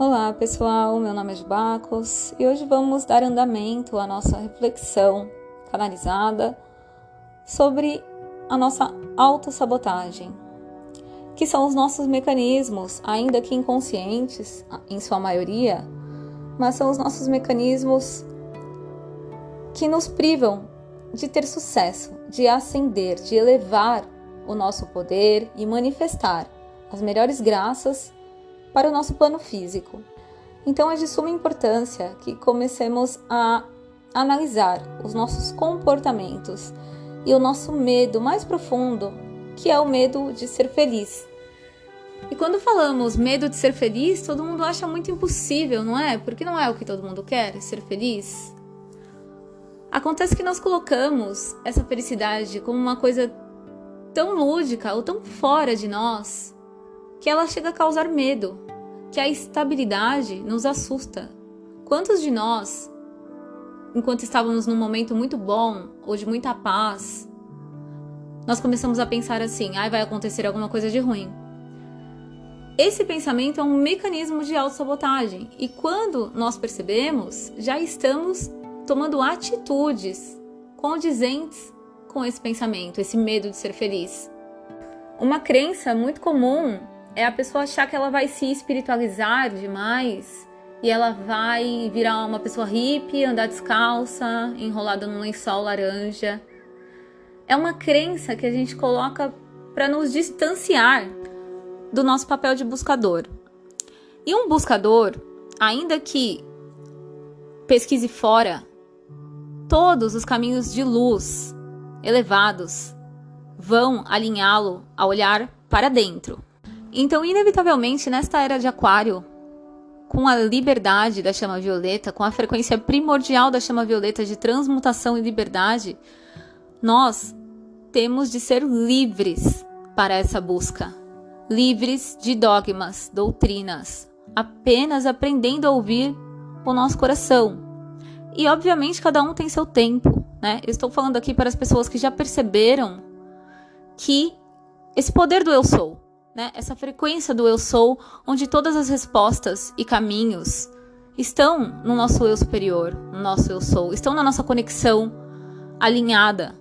Olá pessoal, meu nome é Bacos e hoje vamos dar andamento à nossa reflexão canalizada sobre a nossa autossabotagem, que são os nossos mecanismos, ainda que inconscientes, em sua maioria, mas são os nossos mecanismos que nos privam de ter sucesso, de ascender, de elevar o nosso poder e manifestar as melhores graças para o nosso plano físico. Então é de suma importância que comecemos a analisar os nossos comportamentos e o nosso medo mais profundo, que é o medo de ser feliz. E quando falamos medo de ser feliz, todo mundo acha muito impossível, não é? Porque não é o que todo mundo quer, ser feliz. Acontece que nós colocamos essa felicidade como uma coisa tão lúdica ou tão fora de nós, que ela chega a causar medo, que a estabilidade nos assusta. Quantos de nós, enquanto estávamos num momento muito bom ou de muita paz, nós começamos a pensar assim, vai acontecer alguma coisa de ruim. Esse pensamento é um mecanismo de autossabotagem e quando nós percebemos, já estamos tomando atitudes condizentes com esse pensamento, esse medo de ser feliz. Uma crença muito comum é a pessoa achar que ela vai se espiritualizar demais e ela vai virar uma pessoa hippie, andar descalça, enrolada num lençol laranja. É uma crença que a gente coloca para nos distanciar do nosso papel de buscador. E um buscador, ainda que pesquise fora, todos os caminhos de luz elevados vão alinhá-lo a olhar para dentro. Então, inevitavelmente, nesta era de Aquário, com a liberdade da chama violeta, com a frequência primordial da chama violeta de transmutação e liberdade, nós temos de ser livres para essa busca. Livres de dogmas, doutrinas, apenas aprendendo a ouvir o nosso coração. E, obviamente, cada um tem seu tempo, né? Eu estou falando aqui para as pessoas que já perceberam que esse poder do eu sou, né? Essa frequência do eu sou, onde todas as respostas e caminhos estão no nosso eu superior, no nosso eu sou, estão na nossa conexão alinhada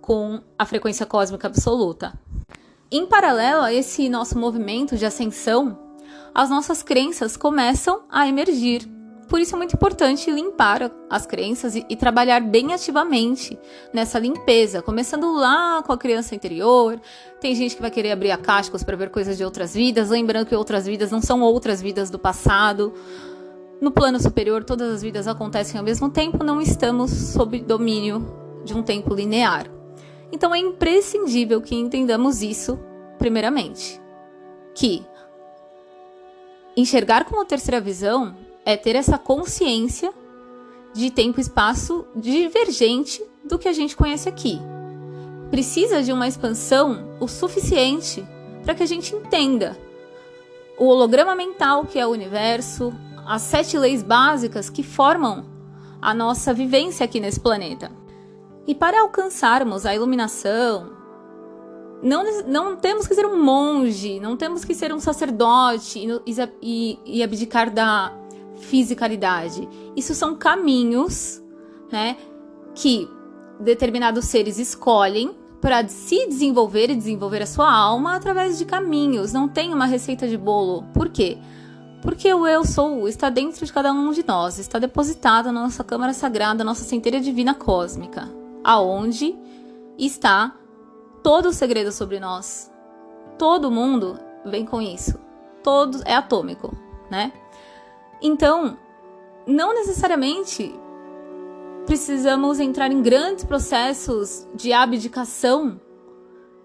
com a frequência cósmica absoluta. Em paralelo a esse nosso movimento de ascensão, as nossas crenças começam a emergir. Por isso é muito importante limpar as crenças e trabalhar bem ativamente nessa limpeza, começando lá com a criança interior. Tem gente que vai querer abrir akásticos para ver coisas de outras vidas, lembrando que outras vidas não são outras vidas do passado. No plano superior, todas as vidas acontecem ao mesmo tempo, não estamos sob domínio de um tempo linear. Então é imprescindível que entendamos isso, primeiramente. Que enxergar com a terceira visão é ter essa consciência de tempo e espaço divergente do que a gente conhece aqui. Precisa de uma expansão o suficiente para que a gente entenda o holograma mental que é o universo, as 7 leis básicas que formam a nossa vivência aqui nesse planeta. E para alcançarmos a iluminação, não temos que ser um monge, não temos que ser um sacerdote e abdicar da fisicalidade. Isso são caminhos, né, que determinados seres escolhem para se desenvolver e desenvolver a sua alma através de caminhos. Não tem uma receita de bolo. Por quê? Porque o eu sou está dentro de cada um de nós, está depositado na nossa câmara sagrada, nossa centelha divina cósmica, aonde está todo o segredo sobre nós. Todo mundo vem com isso. Todo é atômico, né? Então, não necessariamente precisamos entrar em grandes processos de abdicação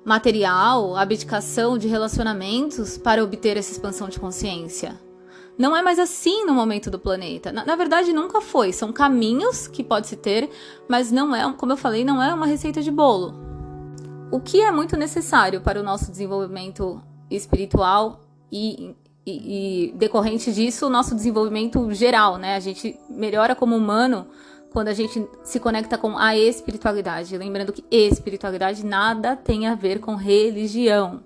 material, abdicação de relacionamentos para obter essa expansão de consciência. Não é mais assim no momento do planeta. Na verdade, nunca foi. São caminhos que pode-se ter, mas não é, como eu falei, não é uma receita de bolo. O que é muito necessário para o nosso desenvolvimento espiritual e decorrente disso, o nosso desenvolvimento geral, né? A gente melhora como humano quando a gente se conecta com a espiritualidade. Lembrando que espiritualidade nada tem a ver com religião.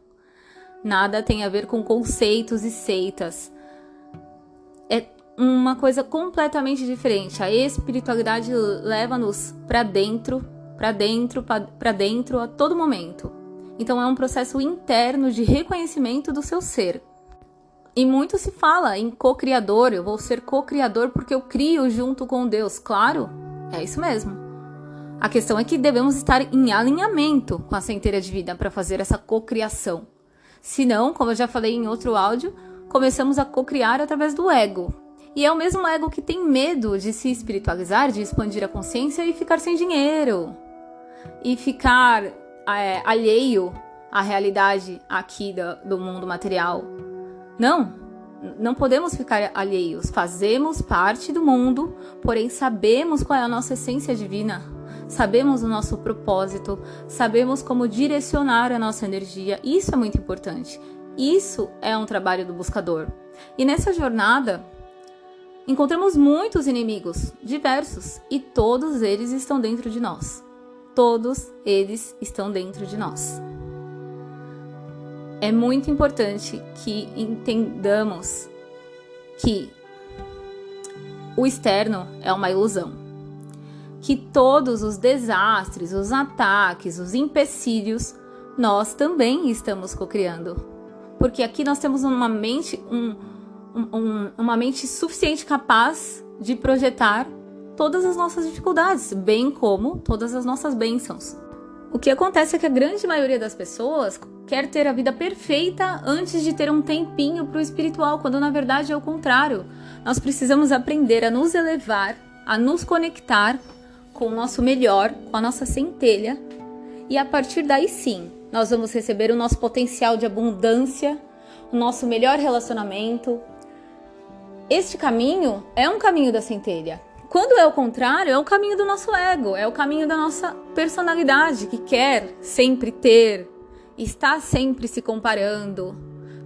Nada tem a ver com conceitos e seitas. uma coisa completamente diferente. A espiritualidade leva-nos para dentro a todo momento. Então é um processo interno de reconhecimento do seu ser. E muito se fala em co-criador, eu vou ser co-criador porque eu crio junto com Deus. Claro, é isso mesmo. A questão é que devemos estar em alinhamento com a centelha divina para fazer essa co-criação. Senão, como eu já falei em outro áudio, começamos a co-criar através do ego. E é o mesmo ego que tem medo de se espiritualizar, de expandir a consciência e ficar sem dinheiro. E ficar alheio à realidade aqui do mundo material. Não podemos ficar alheios. Fazemos parte do mundo, porém sabemos qual é a nossa essência divina. Sabemos o nosso propósito, sabemos como direcionar a nossa energia. Isso é muito importante. Isso é um trabalho do buscador. E nessa jornada, encontramos muitos inimigos, diversos, e todos eles estão dentro de nós. Todos eles estão dentro de nós. É muito importante que entendamos que o externo é uma ilusão. Que todos os desastres, os ataques, os empecilhos, nós também estamos cocriando. Porque aqui nós temos uma mente, uma mente suficiente capaz de projetar todas as nossas dificuldades, bem como todas as nossas bênçãos. O que acontece é que a grande maioria das pessoas quer ter a vida perfeita antes de ter um tempinho para o espiritual, quando na verdade é o contrário. Nós precisamos aprender a nos elevar, a nos conectar com o nosso melhor, com a nossa centelha, e a partir daí sim, nós vamos receber o nosso potencial de abundância, o nosso melhor relacionamento. Este caminho é um caminho da centelha. Quando é o contrário, é o caminho do nosso ego, é o caminho da nossa personalidade, que quer sempre ter, está sempre se comparando,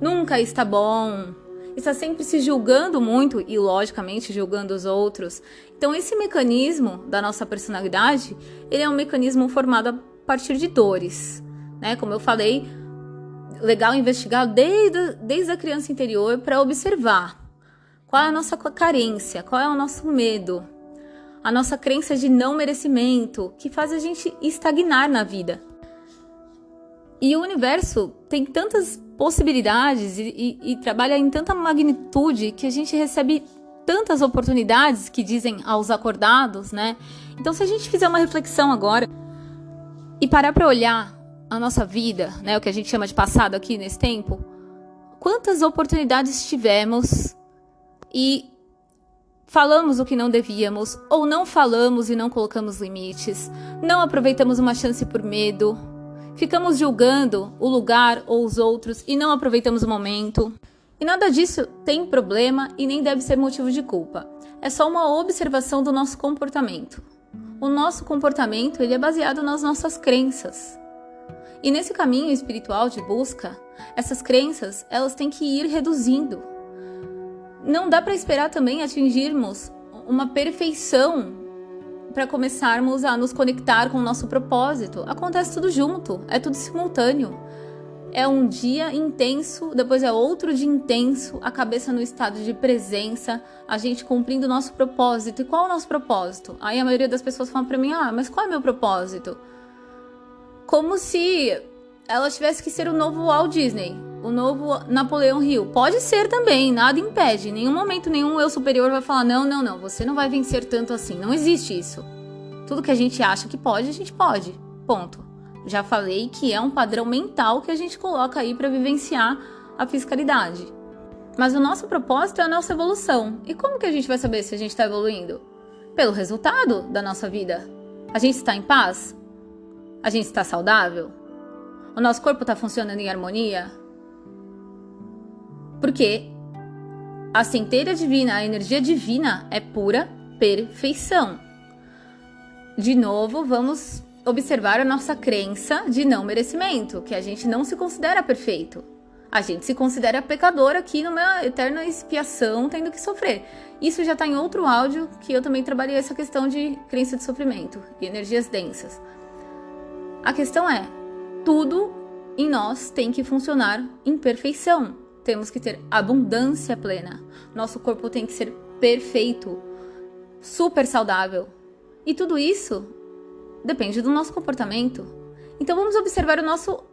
nunca está bom, está sempre se julgando muito e, logicamente, julgando os outros. Então, esse mecanismo da nossa personalidade, ele é um mecanismo formado a partir de dores, né? Como eu falei, legal investigar desde a criança interior para observar qual é a nossa carência, qual é o nosso medo, a nossa crença de não merecimento, que faz a gente estagnar na vida. E o universo tem tantas possibilidades e trabalha em tanta magnitude que a gente recebe tantas oportunidades que dizem aos acordados, né? Então, se a gente fizer uma reflexão agora e parar para olhar a nossa vida, né, o que a gente chama de passado aqui nesse tempo, quantas oportunidades tivemos e falamos o que não devíamos, ou não falamos e não colocamos limites, não aproveitamos uma chance por medo, ficamos julgando o lugar ou os outros e não aproveitamos o momento. E nada disso tem problema e nem deve ser motivo de culpa. É só uma observação do nosso comportamento. O nosso comportamento, ele é baseado nas nossas crenças. E nesse caminho espiritual de busca, essas crenças, elas têm que ir reduzindo. Não dá para esperar também atingirmos uma perfeição para começarmos a nos conectar com o nosso propósito. Acontece tudo junto, é tudo simultâneo. É um dia intenso, depois é outro dia intenso, a cabeça no estado de presença, a gente cumprindo o nosso propósito. E qual é o nosso propósito? Aí a maioria das pessoas fala para mim, mas qual é o meu propósito? Como se ela tivesse que ser o novo Walt Disney, o novo Napoleão Hill. Pode ser também, nada impede. Em nenhum momento nenhum eu superior vai falar, não, você não vai vencer tanto assim. Não existe isso. Tudo que a gente acha que pode, a gente pode. Ponto. Já falei que é um padrão mental que a gente coloca aí para vivenciar a fiscalidade. Mas o nosso propósito é a nossa evolução. E como que a gente vai saber se a gente está evoluindo? Pelo resultado da nossa vida. A gente está em paz? A gente está saudável? O nosso corpo está funcionando em harmonia? Porque a centelha divina, a energia divina é pura perfeição. De novo, vamos observar a nossa crença de não merecimento, que a gente não se considera perfeito. A gente se considera pecador aqui numa eterna expiação, tendo que sofrer. Isso já está em outro áudio, que eu também trabalhei essa questão de crença de sofrimento e energias densas. A questão é, tudo em nós tem que funcionar em perfeição. Temos que ter abundância plena. Nosso corpo tem que ser perfeito, super saudável. E tudo isso depende do nosso comportamento. Então vamos observar o nosso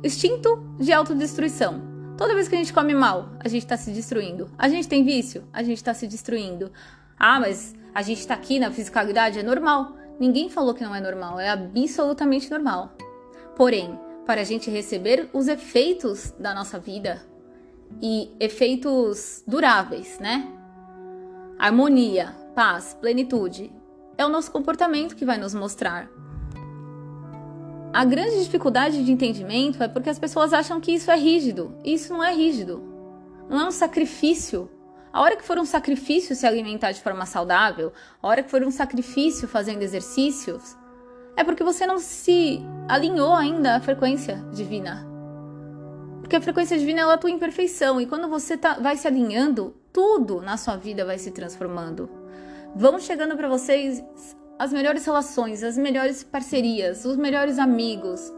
instinto de autodestruição. Toda vez que a gente come mal, a gente está se destruindo. A gente tem vício, a gente está se destruindo. Ah, mas a gente está aqui na fisicalidade, é normal. Ninguém falou que não é normal, é absolutamente normal. Porém, para a gente receber os efeitos da nossa vida, e efeitos duráveis, né? Harmonia, paz, plenitude, é o nosso comportamento que vai nos mostrar. A grande dificuldade de entendimento é porque as pessoas acham que isso é rígido. E isso não é rígido. Não é um sacrifício. A hora que for um sacrifício se alimentar de forma saudável, a hora que for um sacrifício fazendo exercícios, é porque você não se alinhou ainda à frequência divina. Porque a frequência divina, ela atua em perfeição. E quando você vai se alinhando, tudo na sua vida vai se transformando. Vão chegando para vocês as melhores relações, as melhores parcerias, os melhores amigos.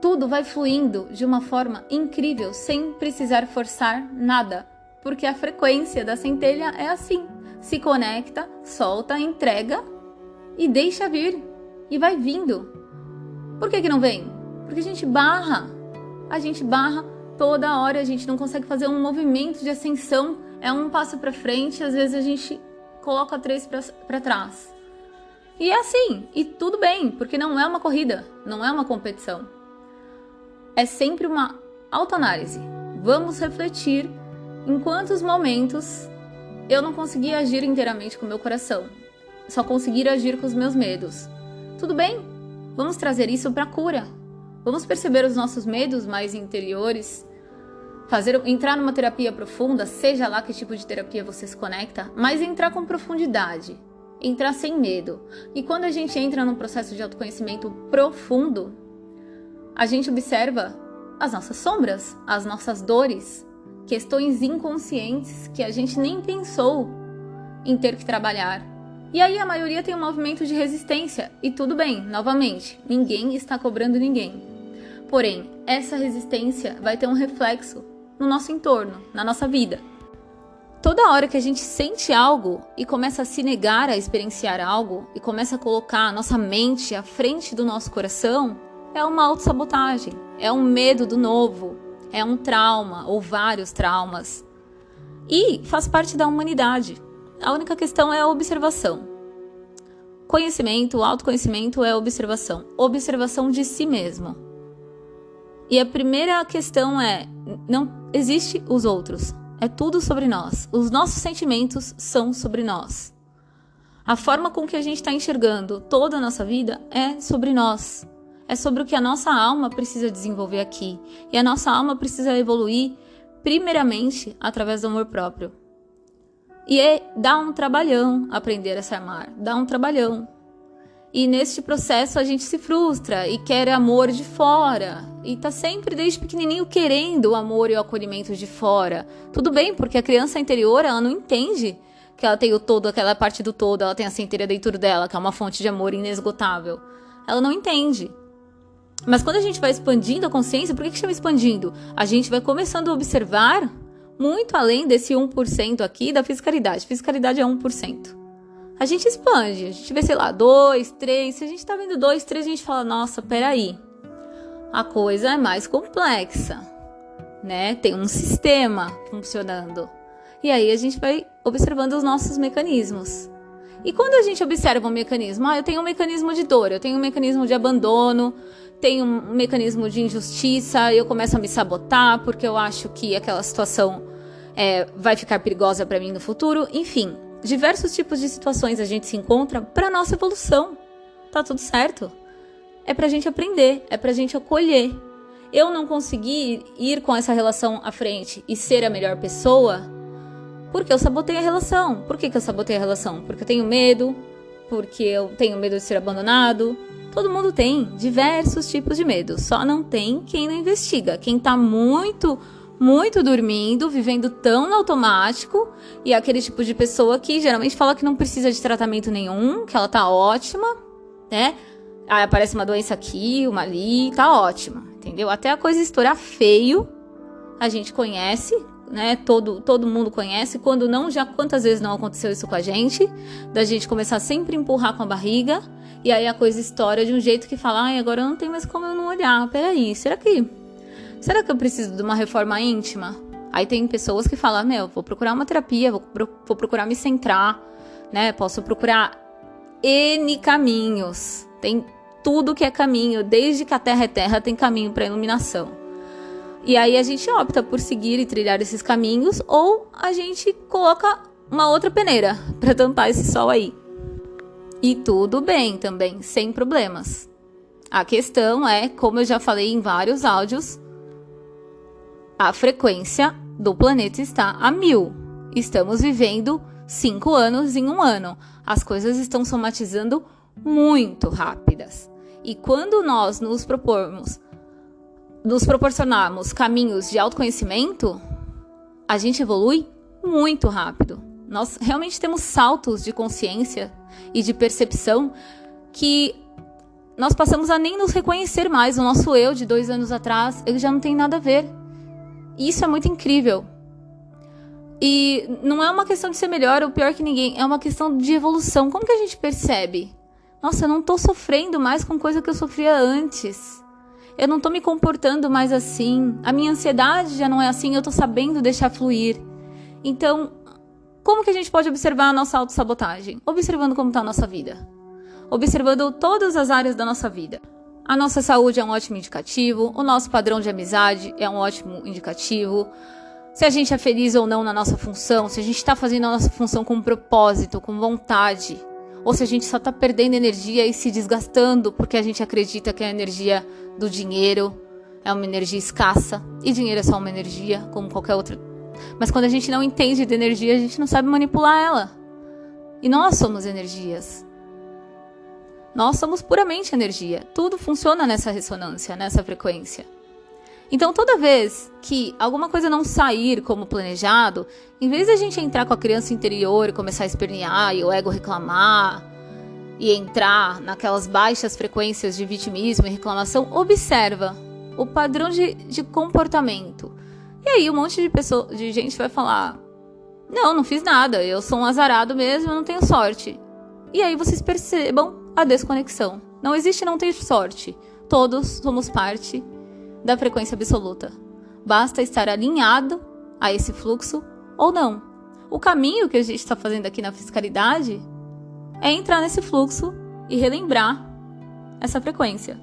Tudo vai fluindo de uma forma incrível, sem precisar forçar nada. Porque a frequência da centelha é assim. Se conecta, solta, entrega e deixa vir. E vai vindo. Por que não vem? Porque a gente barra. A gente barra toda hora, a gente não consegue fazer um movimento de ascensão. É um passo para frente, às vezes a gente coloca 3 para trás. E é assim, e tudo bem, porque não é uma corrida, não é uma competição. É sempre uma autoanálise. Vamos refletir em quantos momentos eu não consegui agir inteiramente com o meu coração. Só consegui agir com os meus medos. Tudo bem, vamos trazer isso para a cura. Vamos perceber os nossos medos mais interiores, entrar numa terapia profunda, seja lá que tipo de terapia você se conecta, mas entrar com profundidade, entrar sem medo. E quando a gente entra num processo de autoconhecimento profundo, a gente observa as nossas sombras, as nossas dores, questões inconscientes que a gente nem pensou em ter que trabalhar. E aí a maioria tem um movimento de resistência, e tudo bem, novamente, ninguém está cobrando ninguém. Porém, essa resistência vai ter um reflexo no nosso entorno, na nossa vida. Toda hora que a gente sente algo e começa a se negar a experienciar algo, e começa a colocar a nossa mente à frente do nosso coração, é uma autossabotagem, é um medo do novo, é um trauma ou vários traumas. E faz parte da humanidade. A única questão é a observação. Conhecimento, autoconhecimento é observação. Observação de si mesmo. E a primeira questão é, não existe os outros. É tudo sobre nós. Os nossos sentimentos são sobre nós. A forma com que a gente está enxergando toda a nossa vida é sobre nós. É sobre o que a nossa alma precisa desenvolver aqui. E a nossa alma precisa evoluir, primeiramente, através do amor próprio. E dá um trabalhão aprender a se amar, dá um trabalhão. E neste processo a gente se frustra e quer amor de fora. E tá sempre desde pequenininho querendo o amor e o acolhimento de fora. Tudo bem, porque a criança interior, ela não entende que ela tem o todo, aquela parte do todo, ela tem a centelha dentro dela, que é uma fonte de amor inesgotável. Ela não entende. Mas quando a gente vai expandindo a consciência, por que chama expandindo? A gente vai começando a observar muito além desse 1% aqui da fiscalidade. Fiscalidade é 1%. A gente expande, a gente vê, sei lá, 2, 3. Se a gente tá vendo 2, 3, a gente fala, nossa, peraí. A coisa é mais complexa, né? Tem um sistema funcionando. E aí a gente vai observando os nossos mecanismos. E quando a gente observa um mecanismo, eu tenho um mecanismo de dor, eu tenho um mecanismo de abandono, tenho um mecanismo de injustiça, eu começo a me sabotar porque eu acho que aquela situação vai ficar perigosa para mim no futuro. Enfim, diversos tipos de situações a gente se encontra para nossa evolução. Tá tudo certo. É pra gente aprender, é pra gente acolher. Eu não consegui ir com essa relação à frente e ser a melhor pessoa porque eu sabotei a relação. Por que eu sabotei a relação? Porque eu tenho medo, porque eu tenho medo de ser abandonado. Todo mundo tem diversos tipos de medo, só não tem quem não investiga. Quem tá muito dormindo, vivendo tão no automático, e é aquele tipo de pessoa que geralmente fala que não precisa de tratamento nenhum, que ela tá ótima, né? Aí aparece uma doença aqui, uma ali, tá ótima, entendeu? Até a coisa estourar feio, a gente conhece né? Todo mundo conhece. Quando não, já quantas vezes não aconteceu isso com a gente? Da gente começar sempre a empurrar com a barriga, e aí a coisa estoura de um jeito que fala, ai, agora não tem mais como eu não olhar. Peraí, será que eu preciso de uma reforma íntima? Aí tem pessoas que falam, vou procurar uma terapia, vou procurar me centrar, né? Posso procurar N caminhos. Tem tudo que é caminho, desde que a terra é terra, tem caminho para iluminação. E aí a gente opta por seguir e trilhar esses caminhos, ou a gente coloca uma outra peneira para tampar esse sol aí. E tudo bem também, sem problemas. A questão é, como eu já falei em vários áudios, a frequência do planeta está a 1000. Estamos vivendo 5 anos em um ano. As coisas estão somatizando muito rápidas. E quando nós nos proporcionarmos caminhos de autoconhecimento, a gente evolui muito rápido. Nós realmente temos saltos de consciência e de percepção que nós passamos a nem nos reconhecer mais. O nosso eu de 2 anos atrás, ele já não tem nada a ver. E isso é muito incrível. E não é uma questão de ser melhor ou pior que ninguém, é uma questão de evolução. Como que a gente percebe? Nossa, eu não tô sofrendo mais com coisa que eu sofria antes. Eu não tô me comportando mais assim. A minha ansiedade já não é assim, eu tô sabendo deixar fluir. Então, como que a gente pode observar a nossa autossabotagem? Observando como tá a nossa vida. Observando todas as áreas da nossa vida. A nossa saúde é um ótimo indicativo, o nosso padrão de amizade é um ótimo indicativo. Se a gente é feliz ou não na nossa função, se a gente está fazendo a nossa função com propósito, com vontade, ou se a gente só está perdendo energia e se desgastando porque a gente acredita que a energia do dinheiro é uma energia escassa, e dinheiro é só uma energia, como qualquer outra. Mas quando a gente não entende de energia, a gente não sabe manipular ela. E nós somos energias. Nós somos puramente energia. Tudo funciona nessa ressonância, nessa frequência. Então, toda vez que alguma coisa não sair como planejado, em vez de a gente entrar com a criança interior e começar a espernear e o ego reclamar e entrar naquelas baixas frequências de vitimismo e reclamação, observa o padrão de comportamento. E aí um monte de gente vai falar, não fiz nada, eu sou um azarado mesmo, eu não tenho sorte. E aí vocês percebam a desconexão. Não existe não ter sorte. Todos somos parte da frequência absoluta. Basta estar alinhado a esse fluxo ou não. O caminho que a gente está fazendo aqui na fiscalidade é entrar nesse fluxo e relembrar essa frequência.